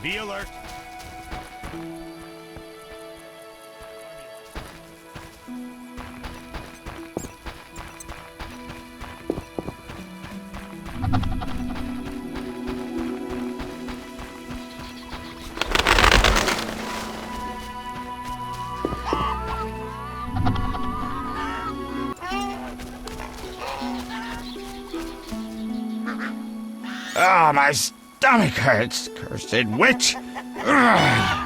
Be alert. Ah, my stomach hurts, cursed witch! Ugh.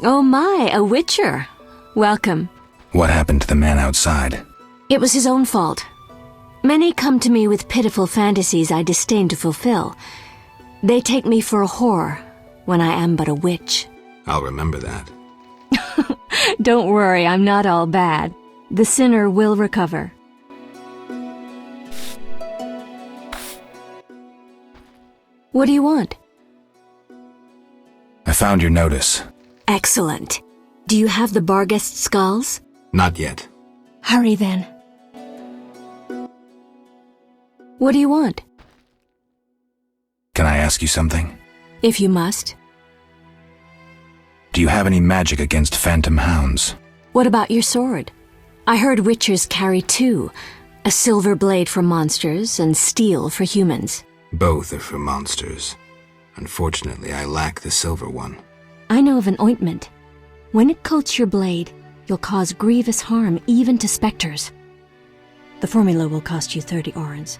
Oh my, a witcher. Welcome. What happened to the man outside? It was his own fault. Many come to me with pitiful fantasies I disdain to fulfill. They take me for a whore, when I am but a witch. I'll remember that. Don't worry, I'm not all bad. The sinner will recover. What do you want? I found your notice. Excellent. Do you have the Barghest skulls? Not yet. Hurry then. What do you want? Can I ask you something? If you must. Do you have any magic against phantom hounds? What about your sword? I heard witchers carry two. A silver blade for monsters and steel for humans. Both are for monsters. Unfortunately, I lack the silver one. I know of an ointment. When it coats your blade, you'll cause grievous harm even to specters. The formula will cost you 30 orens.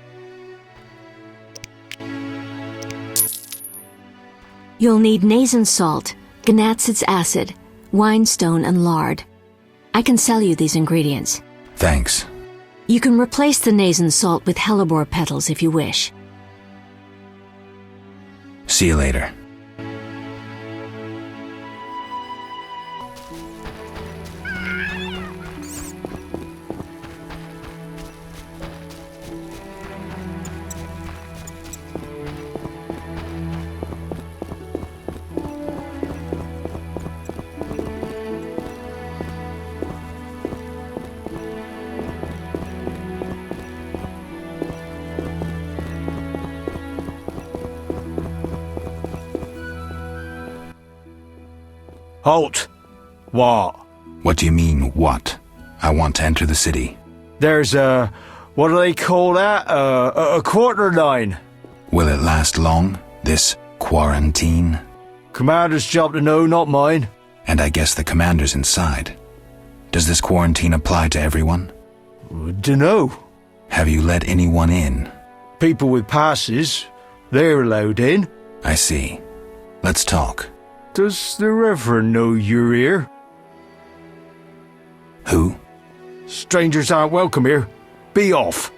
You'll need Nazen salt, Gnatzid's acid, winestone, and lard. I can sell you these ingredients. Thanks. You can replace the Nazen salt with hellebore petals if you wish. See you later. Halt! What? What do you mean, what? I want to enter the city. There's a... what do they call that? A quarter line. Will it last long, this quarantine? Commander's job to know, not mine. And I guess the commander's inside. Does this quarantine apply to everyone? Dunno. Have you let anyone in? People with passes, they're allowed in. I see. Let's talk. Does the Reverend know you're here? Who? Strangers aren't welcome here. Be off.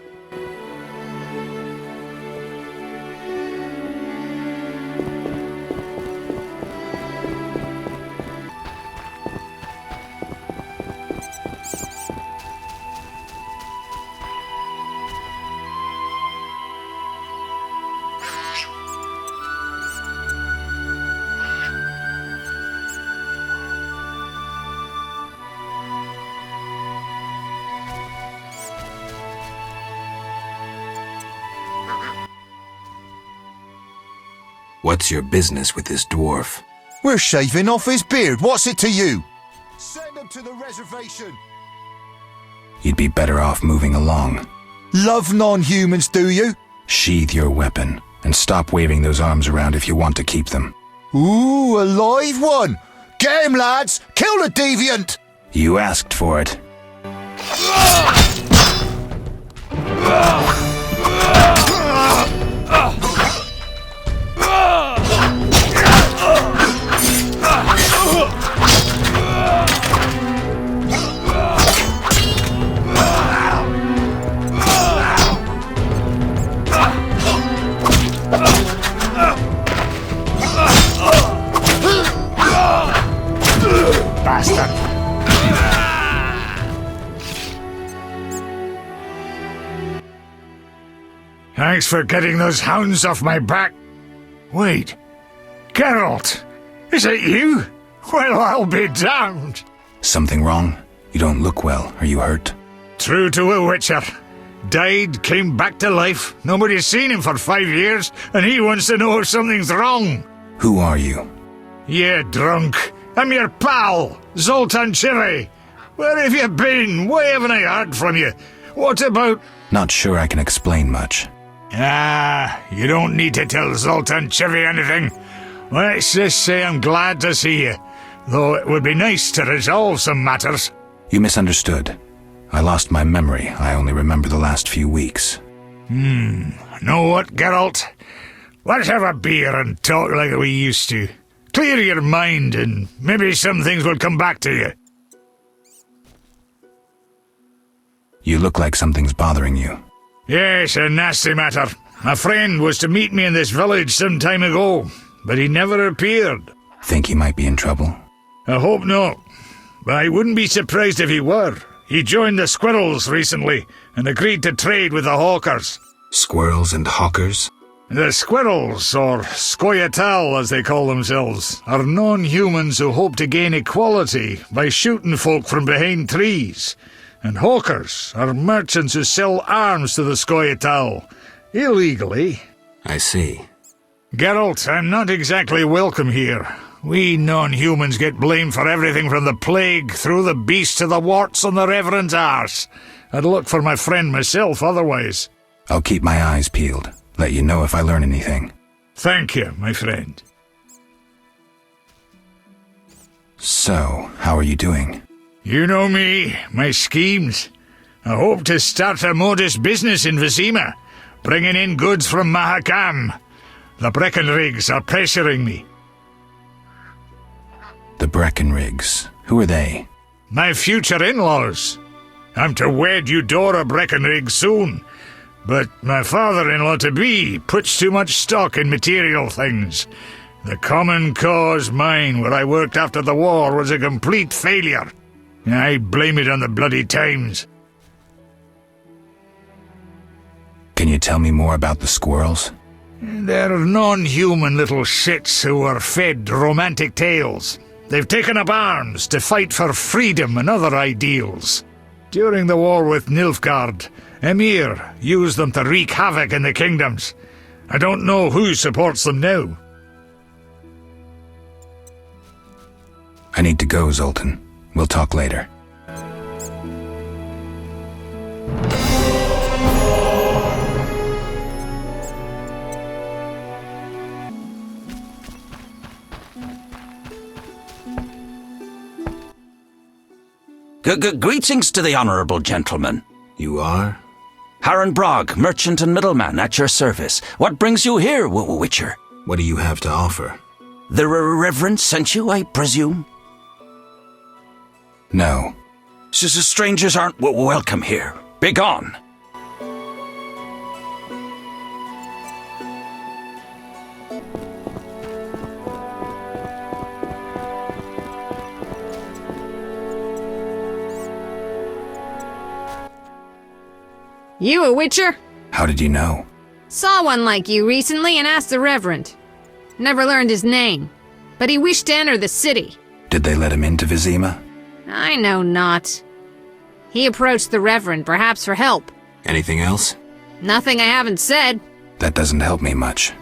What's your business with this dwarf? We're shaving off his beard. What's it to you? Send him to the reservation. You'd be better off moving along. Love non-humans, do you? Sheathe your weapon, and stop waving those arms around if you want to keep them. Ooh, a live one. Get him, lads. Kill the deviant. You asked for it. Bastard! Thanks for getting those hounds off my back. Wait, Geralt, is it you? Well, I'll be damned. Something wrong? You don't look well. Are you hurt? True to a witcher. Died, came back to life. Nobody's seen him for 5 years, and he wants to know if something's wrong. Who are you? Yeah, drunk. I'm your pal, Zoltan Chivy. Where have you been? Why haven't I heard from you? What about... Not sure I can explain much. You don't need to tell Zoltan Chivy anything. Let's just say I'm glad to see you, though it would be nice to resolve some matters. You misunderstood. I lost my memory. I only remember the last few weeks. Know what, Geralt? Let's have a beer and talk like we used to. Clear your mind, and maybe some things will come back to you. You look like something's bothering you. Yes, a nasty matter. A friend was to meet me in this village some time ago, but he never appeared. Think he might be in trouble? I hope not. But I wouldn't be surprised if he were. He joined the Squirrels recently and agreed to trade with the Hawkers. Squirrels and hawkers? The Squirrels, or Scoia'tael as they call themselves, are non-humans who hope to gain equality by shooting folk from behind trees. And Hawkers are merchants who sell arms to the Scoia'tael, illegally. I see. Geralt, I'm not exactly welcome here. We non-humans get blamed for everything from the plague through the beast to the warts on the Reverend's arse. I'd look for my friend myself otherwise. I'll keep my eyes peeled. Let you know if I learn anything. Thank you, my friend. So, how are you doing? You know me, my schemes. I hope to start a modest business in Vizima, bringing in goods from Mahakam. The Breckenrigs are pressuring me. The Breckenrigs. Who are they? My future in-laws. I'm to wed Eudora Breckenrig soon, but my father-in-law-to-be puts too much stock in material things. The Common Cause mine, where I worked after the war, was a complete failure. I blame it on the bloody times. Can you tell me more about the squirrels? They're non-human little shits who are fed romantic tales. They've taken up arms to fight for freedom and other ideals. During the war with Nilfgaard, Emhyr used them to wreak havoc in the kingdoms. I don't know who supports them now. I need to go, Zoltan. We'll talk later. Greetings to the honourable gentleman. You are? Harren Brog, merchant and middleman, at your service. What brings you here, Witcher? What do you have to offer? The Reverend sent you, I presume? No. Strangers aren't welcome here. Begone. You a witcher? How did you know? Saw one like you recently and asked the Reverend. Never learned his name, but he wished to enter the city. Did they let him into Vizima? I know not. He approached the Reverend, perhaps for help. Anything else? Nothing I haven't said. That doesn't help me much.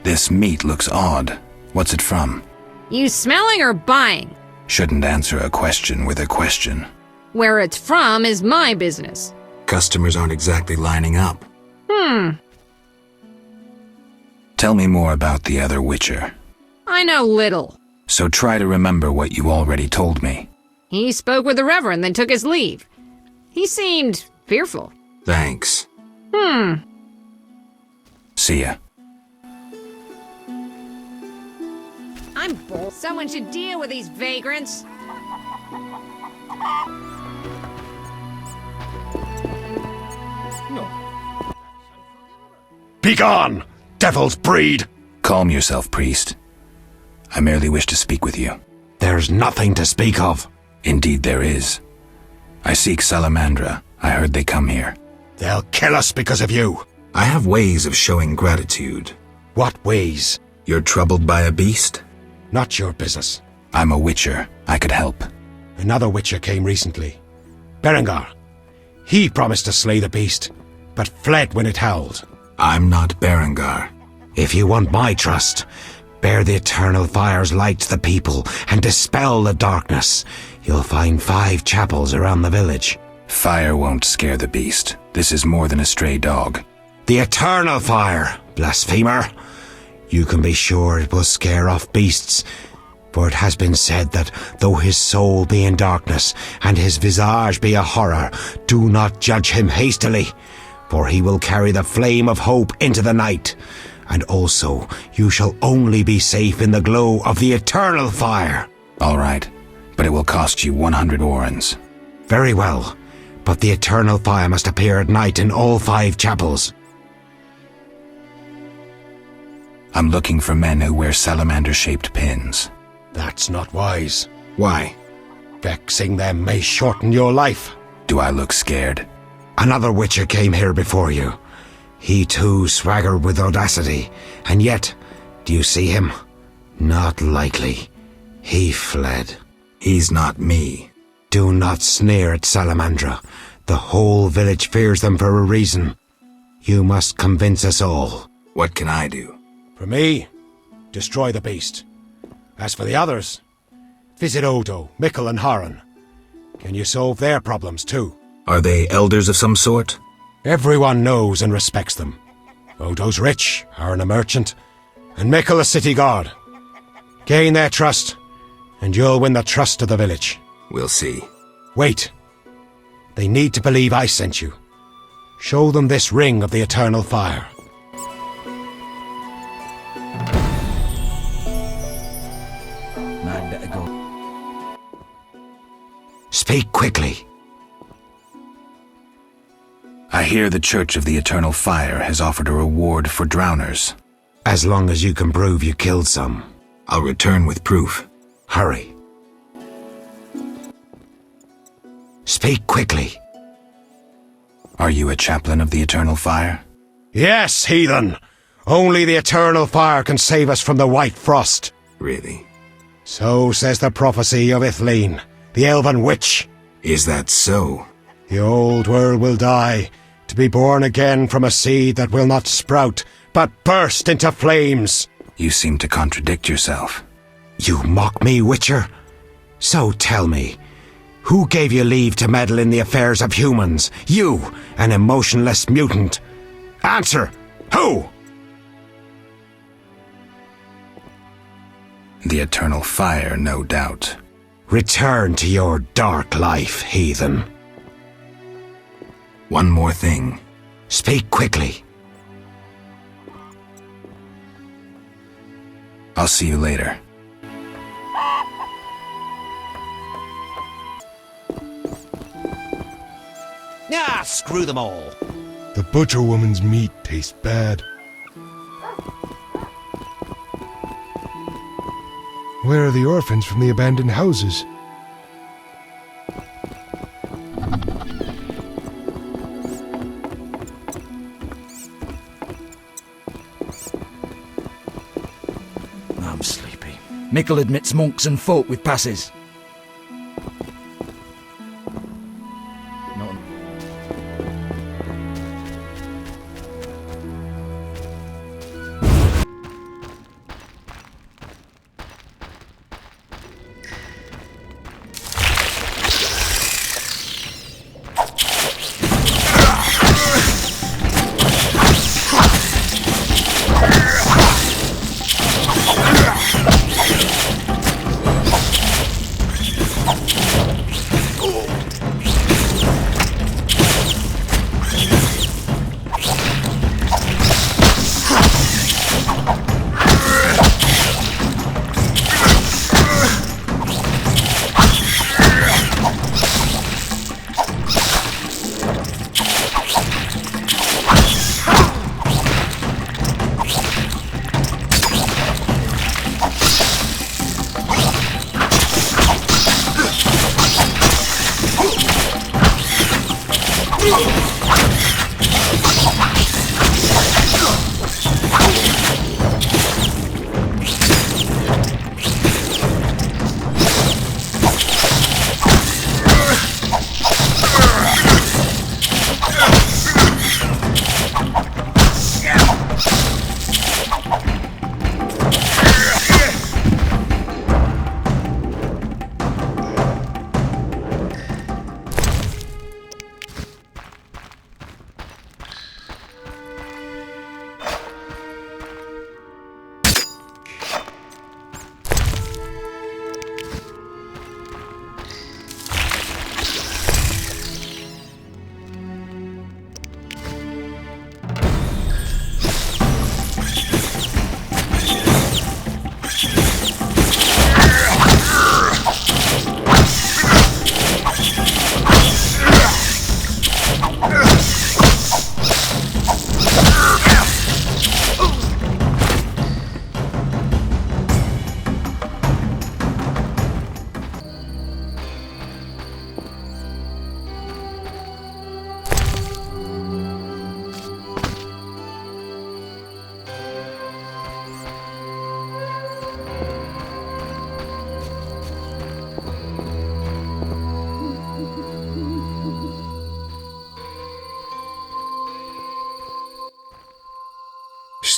This meat looks odd. What's it from? You smelling or buying? Shouldn't answer a question with a question. Where it's from is my business. Customers aren't exactly lining up. Tell me more about the other Witcher. I know little. So try to remember what you already told me. He spoke with the Reverend, then took his leave. He seemed fearful. Thanks. See ya. I'm bold. Someone should deal with these vagrants. Begone, devil's breed! Calm yourself, priest. I merely wish to speak with you. There's nothing to speak of. Indeed there is. I seek Salamandra. I heard they come here. They'll kill us because of you. I have ways of showing gratitude. What ways? You're troubled by a beast? Not your business. I'm a witcher. I could help. Another witcher came recently. Berengar. He promised to slay the beast, but fled when it howled. I'm not Berengar. If you want my trust, bear the eternal fire's light to the people and dispel the darkness. You'll find 5 chapels around the village. Fire won't scare the beast. This is more than a stray dog. The eternal fire, blasphemer. You can be sure it will scare off beasts, for it has been said that though his soul be in darkness and his visage be a horror, do not judge him hastily, for he will carry the flame of hope into the night. And also, you shall only be safe in the glow of the eternal fire. All right, but it will cost you 100 orens. Very well, but the eternal fire must appear at night in all 5 chapels. I'm looking for men who wear salamander-shaped pins. That's not wise. Why? Vexing them may shorten your life. Do I look scared? Another witcher came here before you. He too swaggered with audacity, and yet, do you see him? Not likely. He fled. He's not me. Do not sneer at Salamandra. The whole village fears them for a reason. You must convince us all. What can I do? For me, destroy the beast. As for the others, visit Odo, Mikkel and Haran. Can you solve their problems too? Are they elders of some sort? Everyone knows and respects them. Odo's rich, Haran a merchant, and Mikkel a city guard. Gain their trust, and you'll win the trust of the village. We'll see. Wait. They need to believe I sent you. Show them this ring of the eternal fire. Man, better go. Speak quickly. I hear the Church of the Eternal Fire has offered a reward for drowners. As long as you can prove you killed some. I'll return with proof. Hurry. Speak quickly. Are you a chaplain of the Eternal Fire? Yes, heathen. Only the eternal fire can save us from the white frost. Really? So says the prophecy of Ithleen, the elven witch. Is that so? The old world will die, to be born again from a seed that will not sprout, but burst into flames. You seem to contradict yourself. You mock me, Witcher? So tell me, who gave you leave to meddle in the affairs of humans? You, an emotionless mutant. Answer! Who? The Eternal Fire, no doubt. Return to your dark life, heathen. One more thing. Speak quickly. I'll see you later. Ah, screw them all. The butcher woman's meat tastes bad. Where are the orphans from the abandoned houses? I'm sleepy. Mikkel admits monks and folk with passes.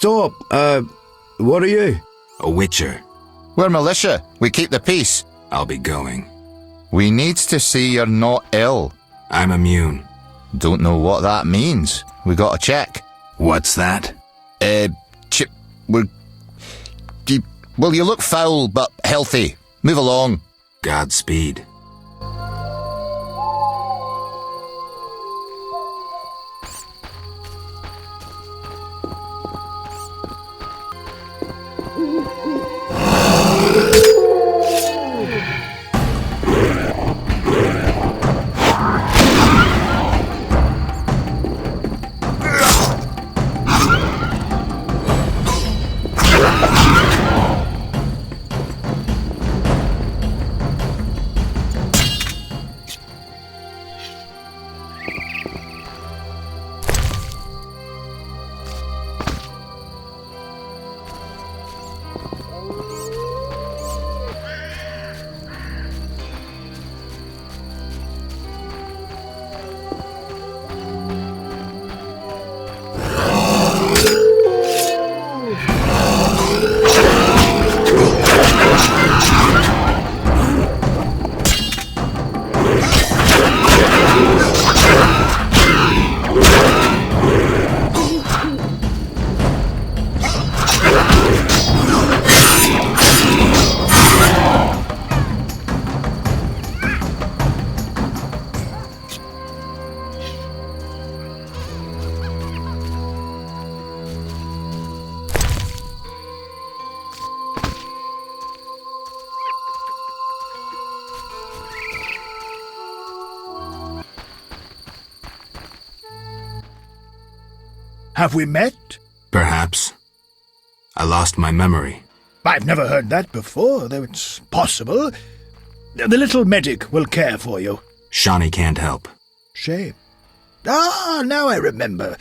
stop. What are you? A witcher. We're militia. We keep the peace. I'll be going. We needs to see you're not ill. I'm immune. Don't know what that means. We got to check. What's that? Well, you look foul, but healthy. Move along. Godspeed. Have we met? Perhaps. I lost my memory. I've never heard that before, though it's possible. The little medic will care for you. Shawnee can't help. Shame. Ah, now I remember.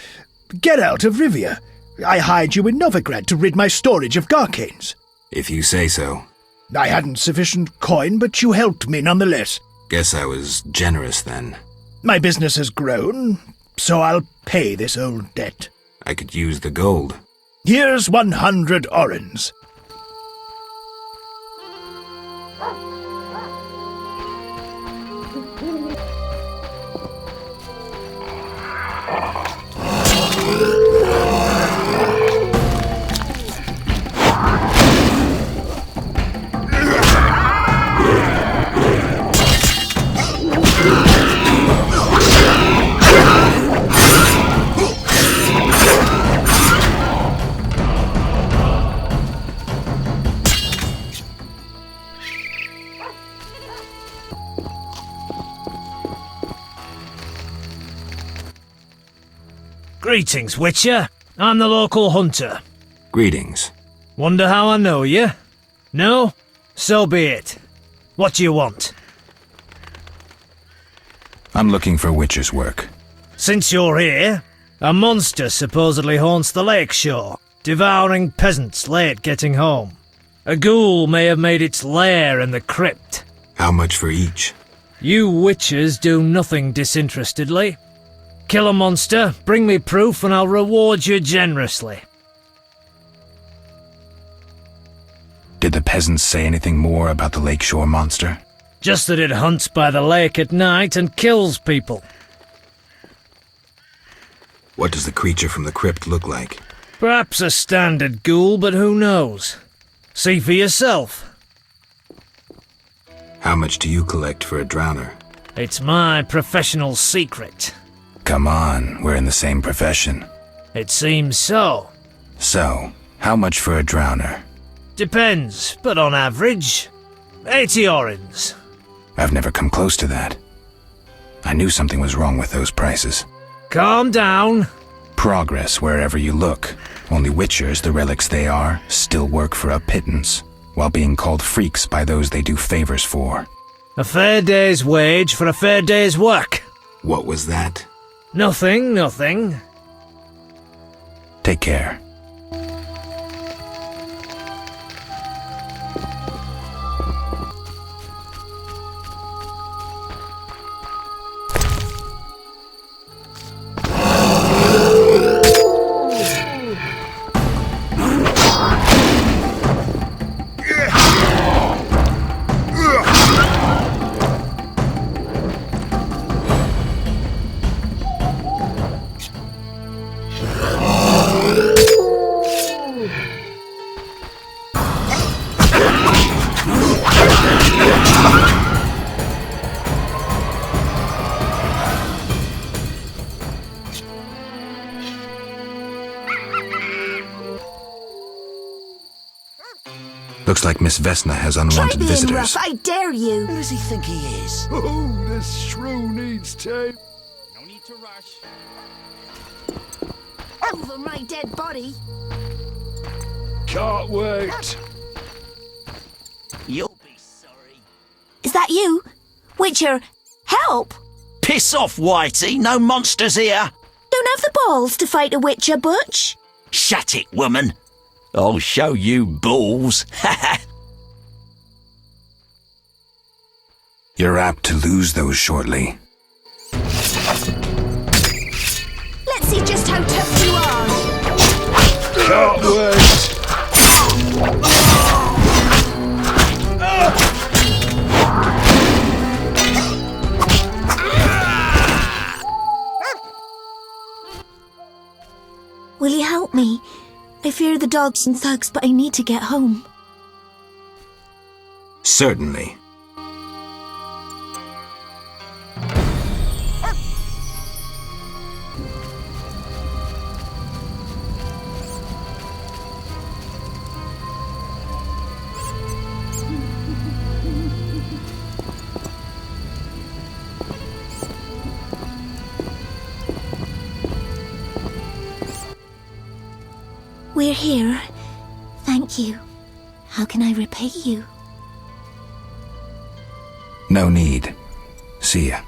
Geralt of Rivia. I hired you in Novigrad to rid my storage of Garcanes. If you say so. I hadn't sufficient coin, but you helped me nonetheless. Guess I was generous then. My business has grown, so I'll pay this old debt. I could use the gold. Here's 100 orens. Greetings, Witcher. I'm the local hunter. Greetings. Wonder how I know you? No? So be it. What do you want? I'm looking for witcher's work. Since you're here, a monster supposedly haunts the lakeshore, devouring peasants late getting home. A ghoul may have made its lair in the crypt. How much for each? You witchers do nothing disinterestedly. Kill a monster, bring me proof, and I'll reward you generously. Did the peasants say anything more about the lakeshore monster? Just that it hunts by the lake at night and kills people. What does the creature from the crypt look like? Perhaps a standard ghoul, but who knows? See for yourself. How much do you collect for a drowner? It's my professional secret. Come on, we're in the same profession. It seems so. So, how much for a drowner? Depends, but on average, 80 orens. I've never come close to that. I knew something was wrong with those prices. Calm down. Progress wherever you look. Only witchers, the relics they are, still work for a pittance, while being called freaks by those they do favors for. A fair day's wage for a fair day's work. What was that? Nothing, nothing. Take care. Looks like Miss Vesna has unwanted Try being visitors. rough, I dare you. Who does he think he is? Oh, this shrew needs tame. No need to rush. Over my dead body. Can't wait. You'll be sorry. Is that you? Witcher, help! Piss off, Whitey. No monsters here. Don't have the balls to fight a Witcher, Butch. Shut it, woman. I'll show you balls. You're apt to lose those shortly. Let's see just how tough you are. Can't wait. Will you help me? I fear the dogs and thugs, but I need to get home. Certainly. We're here. Thank you. How can I repay you? No need. See ya.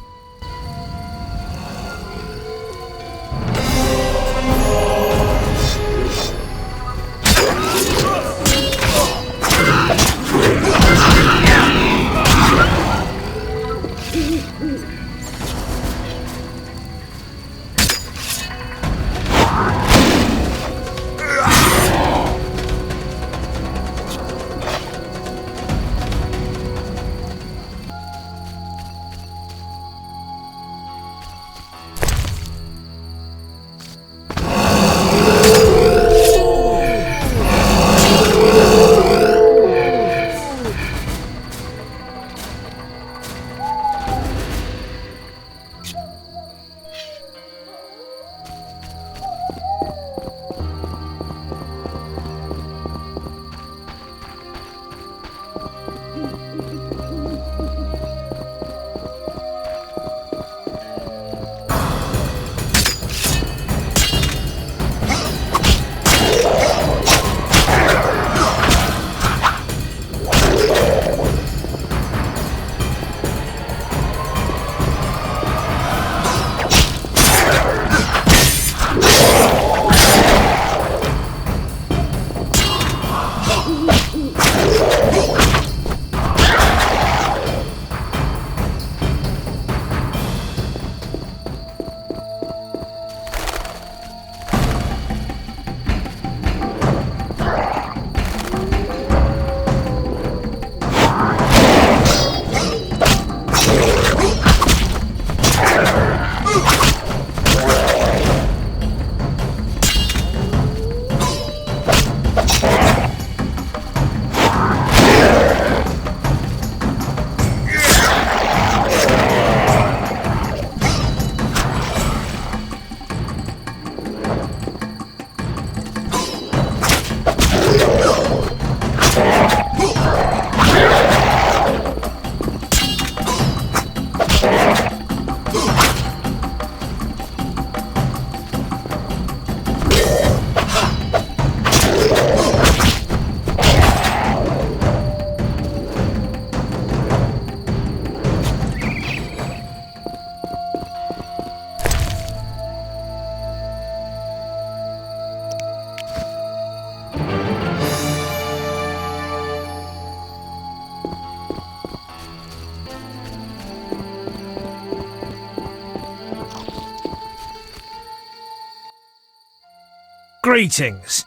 Greetings.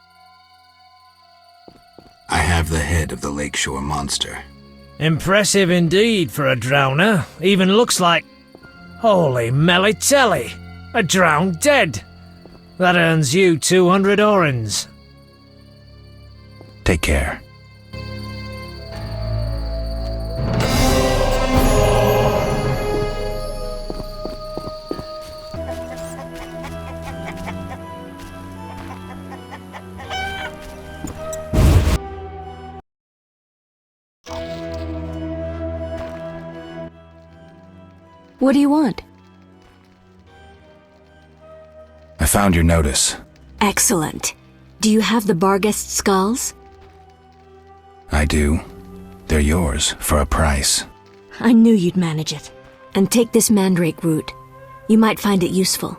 I have the head of the Lakeshore monster. Impressive indeed for a drowner. Even looks like... Holy Melitelli! A drowned dead! That earns you 200 orens. Take care. What do you want? I found your notice. Excellent. Do you have the Barghest skulls? I do. They're yours, for a price. I knew you'd manage it. And take this mandrake root. You might find it useful.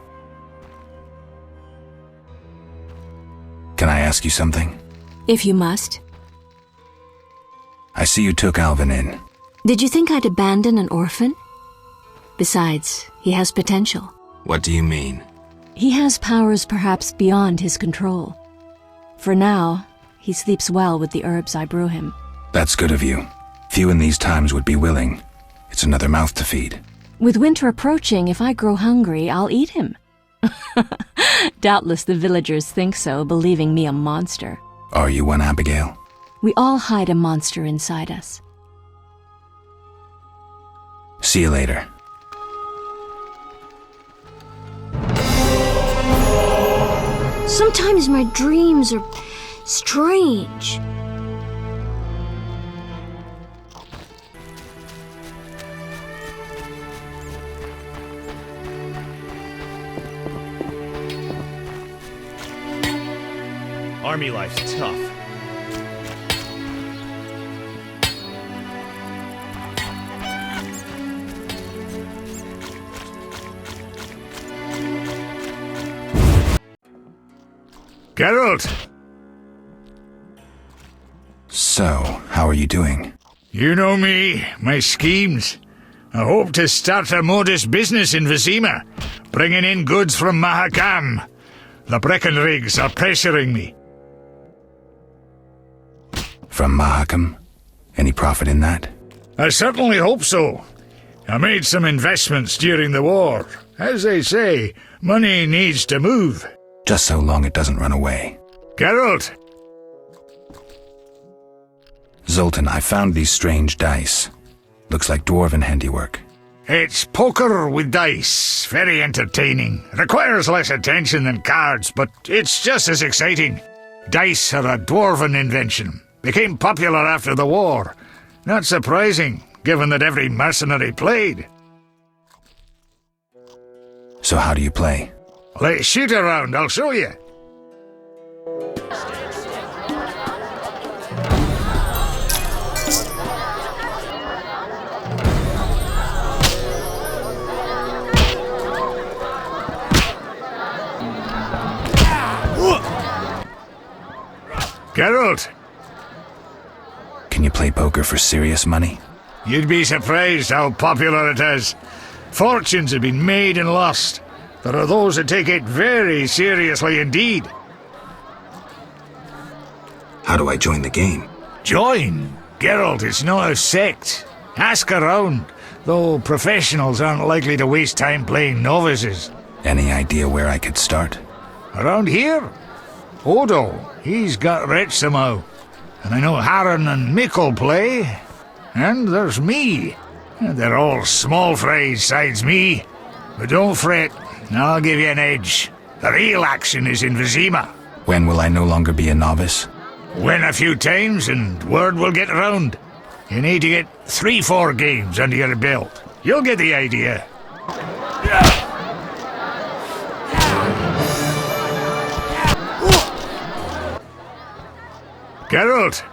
Can I ask you something? If you must. I see you took Alvin in. Did you think I'd abandon an orphan? Besides, he has potential. What do you mean? He has powers perhaps beyond his control. For now, he sleeps well with the herbs I brew him. That's good of you. Few in these times would be willing. It's another mouth to feed. With winter approaching, if I grow hungry, I'll eat him. Doubtless the villagers think so, believing me a monster. Are you one, Abigail? We all hide a monster inside us. See you later. Sometimes my dreams are strange. Army life's tough. Geralt! So, how are you doing? You know me, my schemes. I hope to start a modest business in Vizima, bringing in goods from Mahakam. The Breckenrigs are pressuring me. From Mahakam? Any profit in that? I certainly hope so. I made some investments during the war. As they say, money needs to move. Just so long it doesn't run away. Geralt! Zoltan, I found these strange dice. Looks like dwarven handiwork. It's poker with dice. Very entertaining. Requires less attention than cards, but it's just as exciting. Dice are a dwarven invention. Became popular after the war. Not surprising, given that every mercenary played. So how do you play? Let's shoot around, I'll show you. Geralt! Can you play poker for serious money? You'd be surprised how popular it is. Fortunes have been made and lost. There are those that take it very seriously indeed. How do I join the game? Join? Geralt, it's not a sect. Ask around, though professionals aren't likely to waste time playing novices. Any idea where I could start? Around here? Odo, he's got rich somehow. And I know Harren and Mikkel play. And there's me. They're all small fries sides me. But don't fret, I'll give you an edge. The real action is in Vizima. When will I no longer be a novice? Win a few times and word will get around. You need to get 3-4 games under your belt. You'll get the idea. Geralt!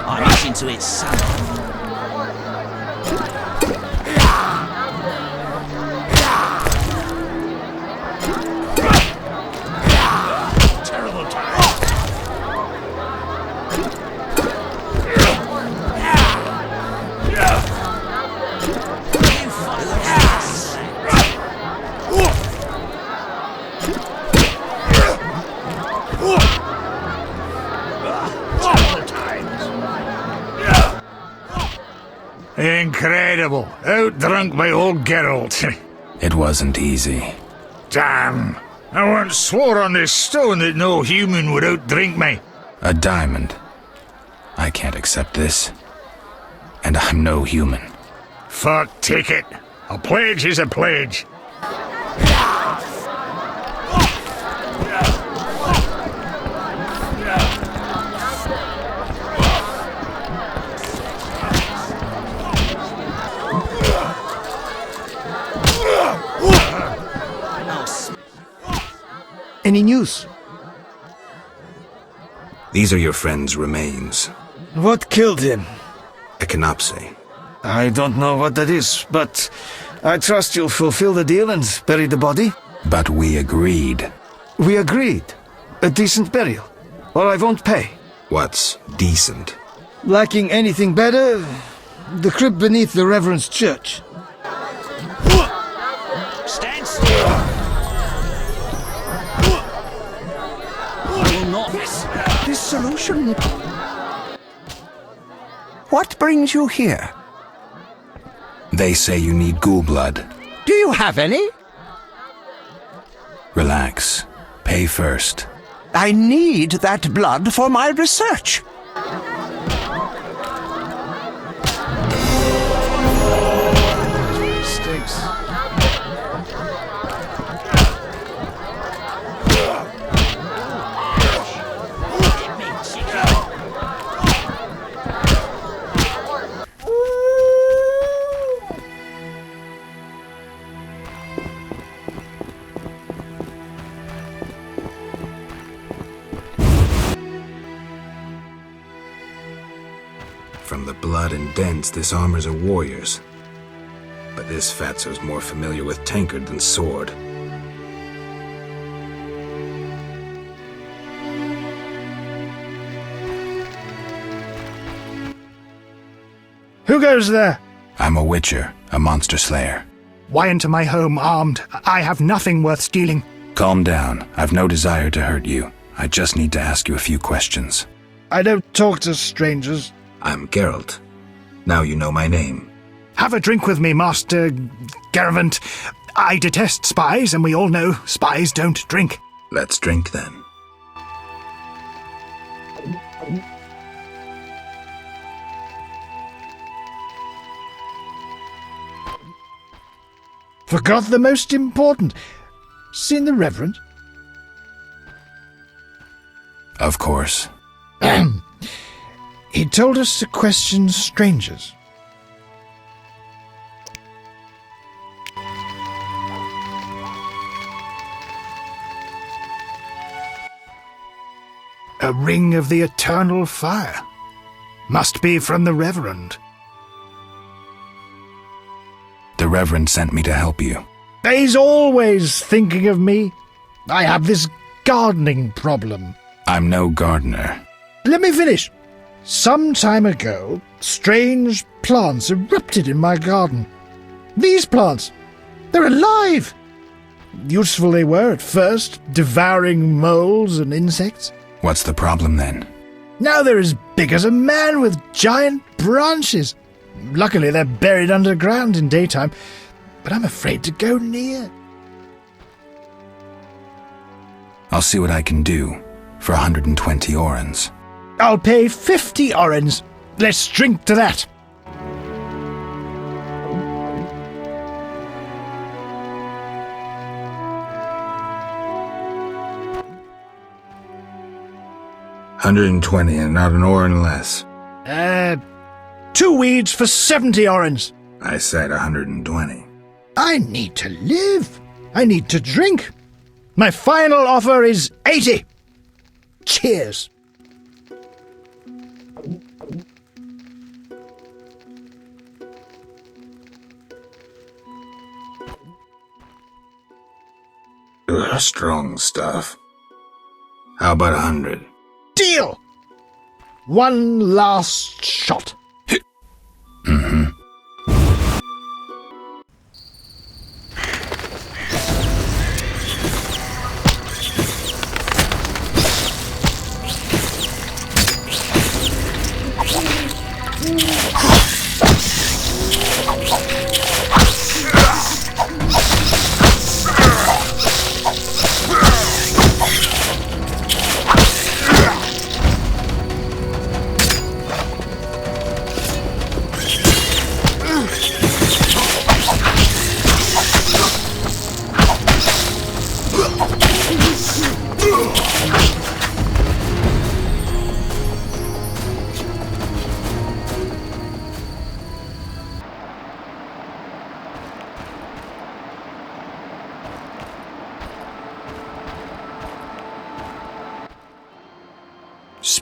I'm itching to its son. Terrible time. Incredible. Outdrunk by old Geralt. It wasn't easy. Damn. I once swore on this stone that no human would outdrink me. A diamond. I can't accept this. And I'm no human. Fuck, take it. A pledge is a pledge. Any news? These are your friend's remains. What killed him? Echinopsis. I don't know what that is, but I trust you'll fulfill the deal and bury the body. But we agreed. We agreed. A decent burial. Or I won't pay. What's decent? Lacking anything better, the crypt beneath the Reverend's church. Stand still! I will not. This solution. What brings you here? They say you need ghoul blood. Do you have any? Relax. Pay first. I need that blood for my research. Stinks. From the blood and dents, this armor's a warrior's. But this fatso's more familiar with tankard than sword. Who goes there? I'm a witcher, a monster slayer. Why enter my home armed? I have nothing worth stealing. Calm down. I've no desire to hurt you. I just need to ask you a few questions. I don't talk to strangers. I'm Geralt. Now you know my name. Have a drink with me, Master Garavant. I detest spies, and we all know spies don't drink. Let's drink then. Forgot the most important. Seen the Reverend? Of course. He told us to question strangers. A ring of the eternal fire. Must be from the Reverend. The Reverend sent me to help you. He's always thinking of me. I have this gardening problem. I'm no gardener. Let me finish. Some time ago, strange plants erupted in my garden. These plants, they're alive. Useful they were at first, devouring moles and insects. What's the problem then? Now they're as big as a man with giant branches. Luckily, they're buried underground in daytime, but I'm afraid to go near. I'll see what I can do for 120 orens. I'll pay 50 orens. Let's drink to that. $120 and not an oren less. 2 weeds for 70 orens. I said 120. I need to live. I need to drink. My final offer is 80. Cheers. Strong stuff. How about 100? Deal! One last shot. Mm-hmm.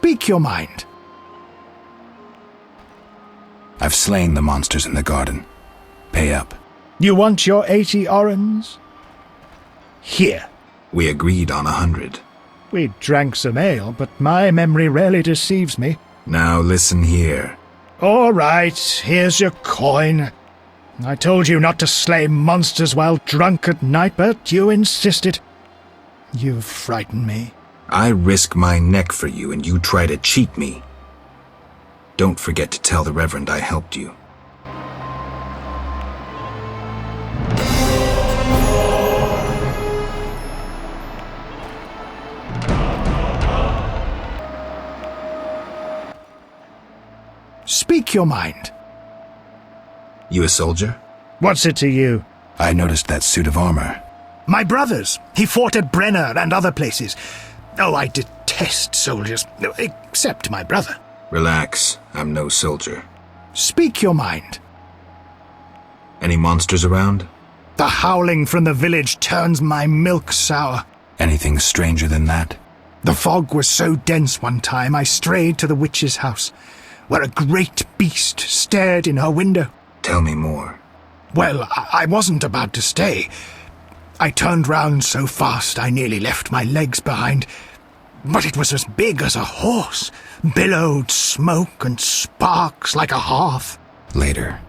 Speak your mind. I've slain the monsters in the garden. Pay up. You want your 80 orens? Here. We agreed on 100. We drank some ale, but my memory rarely deceives me. Now listen here. All right, here's your coin. I told you not to slay monsters while drunk at night, but you insisted. You frighten me. I risk my neck for you, and you try to cheat me. Don't forget to tell the Reverend I helped you. Speak your mind. You a soldier? What's it to you? I noticed that suit of armor. My brother's. He fought at Brenner and other places. Oh, I detest soldiers, except my brother. Relax, I'm no soldier. Speak your mind. Any monsters around? The howling from the village turns my milk sour. Anything stranger than that? The fog was so dense one time I strayed to the witch's house, where a great beast stared in her window. Tell me more. Well, I wasn't about to stay. I turned round so fast I nearly left my legs behind. But it was as big as a horse, billowed smoke and sparks like a hearth. Later.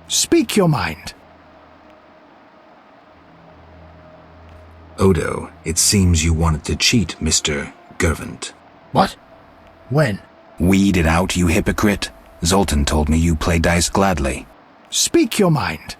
Speak your mind. Odo, it seems you wanted to cheat Mr. Gervant. What? When? Weed it out, you hypocrite. Zoltan told me you play dice gladly. Speak your mind.